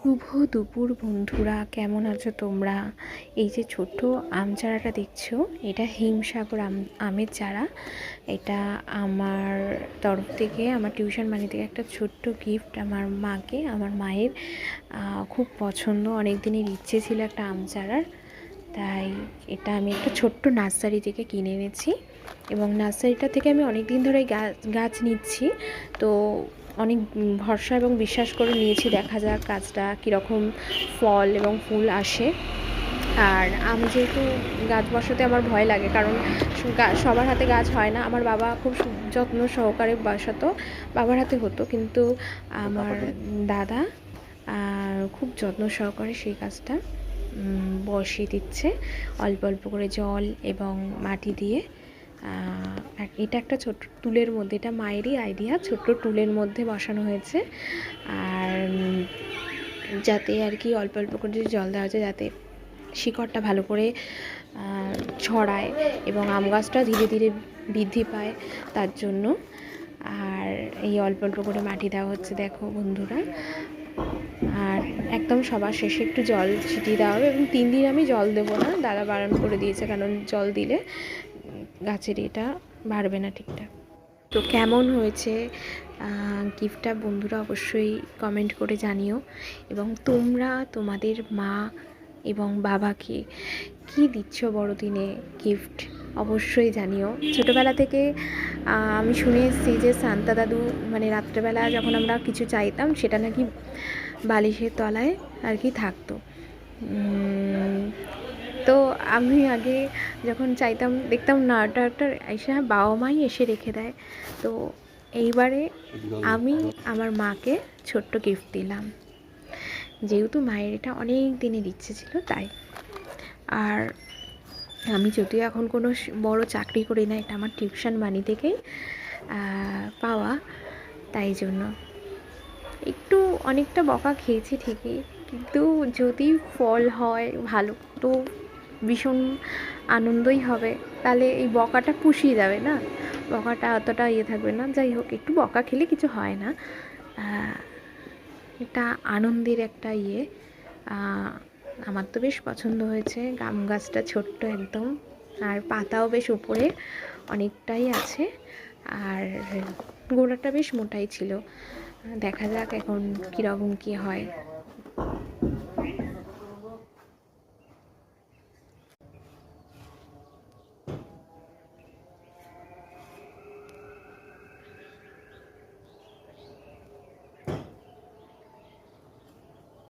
শুভ দুপুর বন্ধুরা, কেমন আছো তোমরা? এই যে ছোট্ট আম চারাটা দেখছো, এটা হিমসাগর আমের চারা। এটা আমার তরফ থেকে, আমার টিউশন মানি থেকে একটা ছোট্ট গিফট আমার মাকে। আমার মায়ের খুব পছন্দ, অনেক দিনের ইচ্ছে ছিল একটা আম চারার। তাই এটা আমি একটা ছোট্ট নার্সারি থেকে কিনে এনেছি, এবং নার্সারিটা থেকে আমি অনেক দিন ধরে গাছ নিচ্ছি। তো অনেক ভরসা এবং বিশ্বাস করে নিয়েছি, দেখা যাক গাছটা কীরকম ফল এবং ফুল আসে। আর আমি যেহেতু গাছ বসাতে আমার ভয় লাগে, কারণ সবার হাতে গাছ হয় না। আমার বাবা খুব যত্ন সহকারে বসাতো, বাবার হাতে হতো, কিন্তু আমার দাদা খুব যত্ন সহকারে সেই গাছটা বসিয়ে দিচ্ছে, অল্প অল্প করে জল এবং মাটি দিয়ে। এটা একটা ছোট্ট টুলের মধ্যে, এটা মায়েরই আইডিয়া, ছোট্ট টুলের মধ্যে বসানো হয়েছে। আর যাতে আর কি অল্প অল্প করে জল দেওয়া যায়, যাতে শিকড়টা ভালো করে ছড়ায় এবং আম গাছটা ধীরে ধীরে বৃদ্ধি পায়, তার জন্য। আর এই অল্প অল্প করে মাটি দেওয়া হচ্ছে, দেখো বন্ধুরা। আর একদম সবার শেষে একটু জল ছিটিয়ে দেওয়া হবে, এবং 3 দিন আমি জল দেবো না, দাদা বারণ করে দিয়েছে, কারণ জল দিলে গাছের এটা বাড়বে না ঠিকঠাক। তো কেমন হয়েছে গিফটটা বন্ধুরা অবশ্যই কমেন্ট করে জানিও, এবং তোমরা তোমাদের মা এবং বাবাকে কি দিচ্ছ বড়দিনে গিফট অবশ্যই জানিও। ছোটোবেলা থেকে আমি শুনে এসেছি যে সান্তা দাদু, মানে রাত্রেবেলা যখন আমরা কিছু চাইতাম, সেটা নাকি বালিশের তলায় আর কি থাকতো। তো আমি আগে যখন চাইতাম, দেখতাম না, ওটা এসে বাবা মাই এসে রেখে দেয়। তো এইবারে আমি আমার মাকে ছোট্ট গিফট দিলাম, যেহেতু মায়ের এটা অনেক দিনের ইচ্ছে ছিল, তাই। আর আমি যদিও এখন কোনো বড় চাকরি করি না, এটা আমার টিউশন মানি থেকেই পাওয়া, তাই জন্য একটু অনেকটা বকা খেয়েছি ঠিকই, কিন্তু যদি ফল হয় ভালো, তো ভীষণ আনন্দই হবে। তাহলে এই বকাটা পুষিয়ে যাবে না, বকাটা অতটা থাকবে না। যাই হোক, একটু বকা খেলে কিছু হয় না, এটা আনন্দের একটা আমার তো বেশ পছন্দ হয়েছে। আম গাছটা ছোট্ট একদম, আর পাতাও বেশ উপরে অনেকটাই আছে, আর গোড়াটা বেশ মোটাই ছিল। দেখা যাক এখন কীরকম কী হয়।